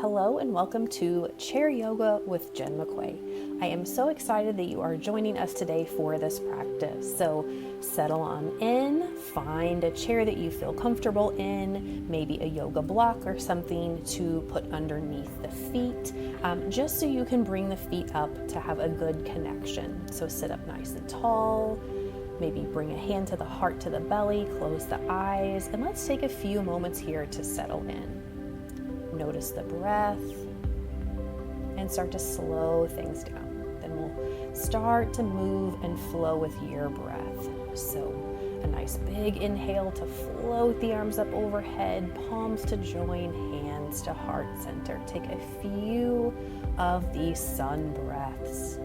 Hello and welcome to Chair Yoga with Jen McQuay. I am so excited that you are joining us today for this practice. So settle on in, find a chair that you feel comfortable in, maybe a yoga block or something to put underneath the feet, just so you can bring the feet up to have a good connection. So sit up nice and tall, maybe bring a hand to the heart, to the belly, close the eyes, and let's take a few moments here to settle in. Notice the breath and start to slow things down. Then we'll start to move and flow with your breath. So a nice big inhale to float the arms up overhead, palms to join, hands to heart center. Take a few of these sun breaths.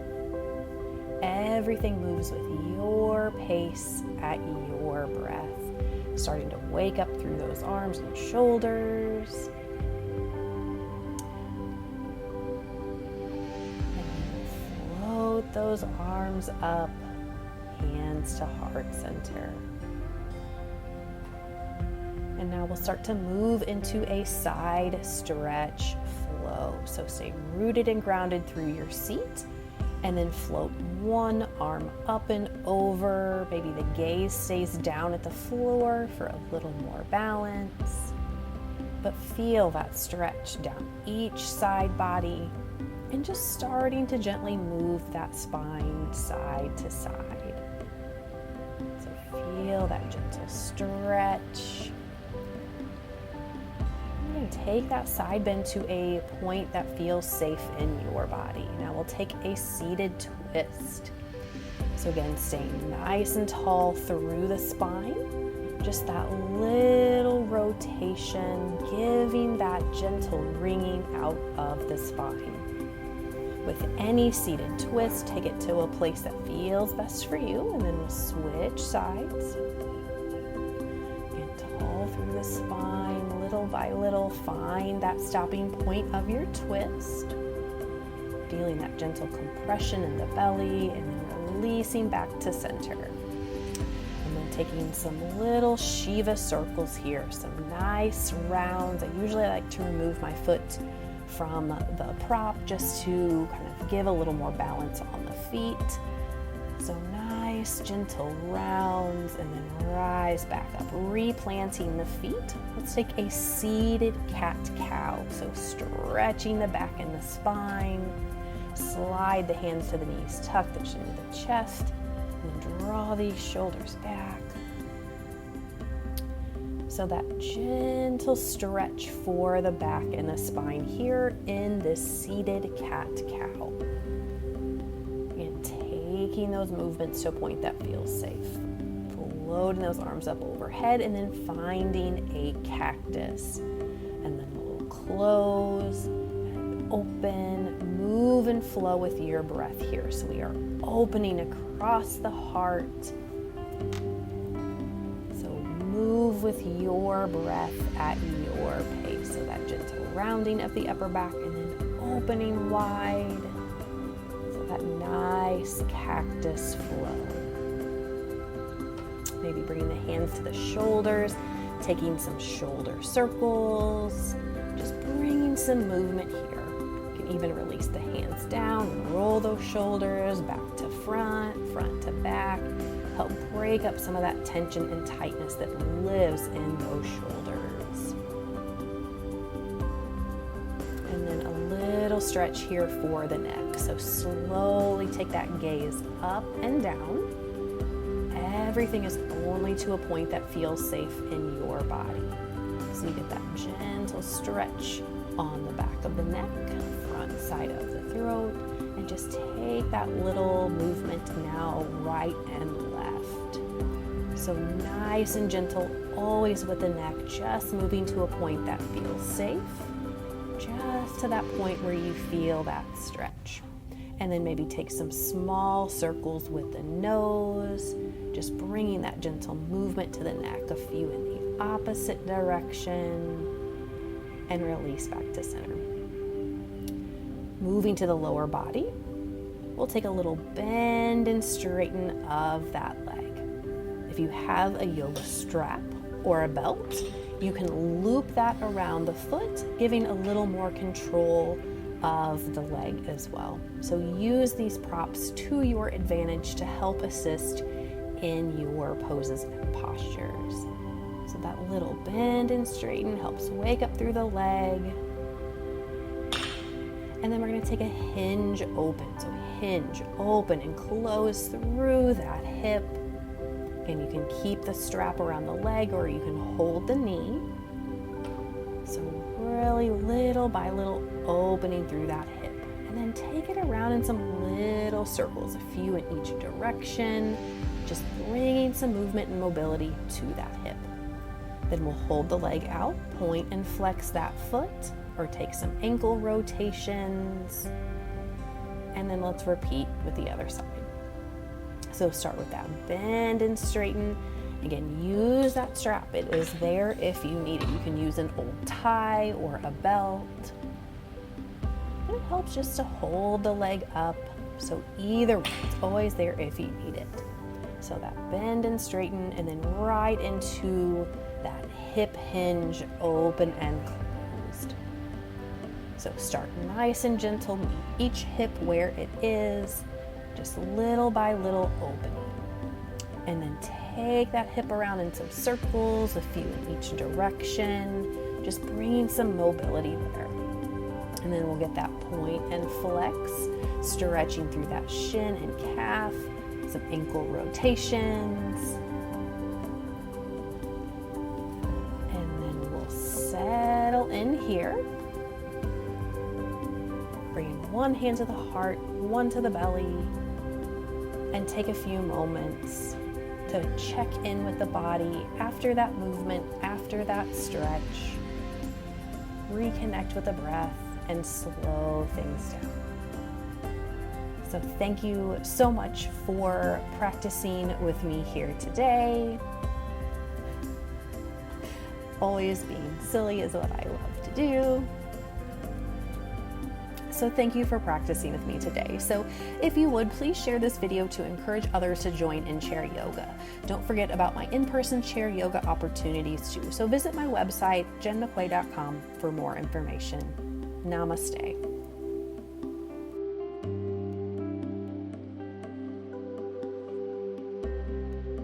Everything moves with your pace at your breath. Starting to wake up through those arms and shoulders. Float those arms up, hands to heart center. And now we'll start to move into a side stretch flow. So stay rooted and grounded through your seat, and then float one arm up and over. Maybe the gaze stays down at the floor for a little more balance. But feel that stretch down each side body, and just starting to gently move that spine side to side. So feel that gentle stretch. And take that side bend to a point that feels safe in your body. Now we'll take a seated twist. So again, staying nice and tall through the spine. Just that little rotation, giving that gentle wringing out of the spine. With any seated twist, take it to a place that feels best for you, and then we'll switch sides. And tall through the spine, little by little, find that stopping point of your twist. Feeling that gentle compression in the belly, and then releasing back to center. And then taking some little Shiva circles here, some nice rounds. I usually like to remove my foot from the prop just to kind of give a little more balance on the feet. So nice gentle rounds, and then rise back up, replanting the feet. Let's take a seated cat-cow. So stretching the back and the spine, slide the hands to the knees, tuck the chin to the chest, and then draw these shoulders back. So that gentle stretch for the back and the spine here in this seated cat-cow. And taking those movements to a point that feels safe. Floating those arms up overhead, and then finding a cactus. And then we'll close, and open, move and flow with your breath here. So we are opening across the heart. Move with your breath at your pace. So that gentle rounding of the upper back, and then opening wide. So that nice cactus flow. Maybe bringing the hands to the shoulders, taking some shoulder circles, just bringing some movement here. You can even release the hands down and roll those shoulders back to front, front to back. Help break up some of that tension and tightness that lives in those shoulders. And then a little stretch here for the neck. So slowly take that gaze up and down. Everything is only to a point that feels safe in your body. So you get that gentle stretch on the back of the neck, front side of the throat, and just take that little movement now right and left. So nice and gentle, always with the neck, just moving to a point that feels safe, just to that point where you feel that stretch. And then maybe take some small circles with the nose, just bringing that gentle movement to the neck, a few in the opposite direction, and release back to center. Moving to the lower body, we'll take a little bend and straighten of that leg. If you have a yoga strap or a belt, You can loop that around the foot, giving a little more control of the leg as well. So use these props to your advantage to help assist in your poses and postures. So that little bend and straighten helps wake up through the leg. And then we're going to take a hinge open. So hinge, open, and close through that hip. And you can keep the strap around the leg, or you can hold the knee. So really little by little opening through that hip. And then take it around in some little circles, a few in each direction, just bringing some movement and mobility to that hip. Then we'll hold the leg out, point and flex that foot, or take some ankle rotations. And then let's repeat with the other side. So start with that bend and straighten. Again, use that strap. It is there if you need it. You can use an old tie or a belt. It helps just to hold the leg up. So either way, it's always there if you need it. So that bend and straighten, and then right into that hip hinge, open and closed. So start nice and gentle, meet each hip where it is, just little by little opening. And then take that hip around in some circles, a few in each direction, just bringing some mobility there. And then we'll get that point and flex, stretching through that shin and calf, some ankle rotations. And then we'll settle in here. Bringing one hand to the heart, one to the belly, and take a few moments to check in with the body after that movement, after that stretch. Reconnect with the breath and slow things down. So thank you so much for practicing with me here today. Always being silly is what I love to do. So thank you for practicing with me today. So if you would, please share this video to encourage others to join in chair yoga. Don't forget about my in-person chair yoga opportunities too. So visit my website, jenmcquay.com, for more information. Namaste.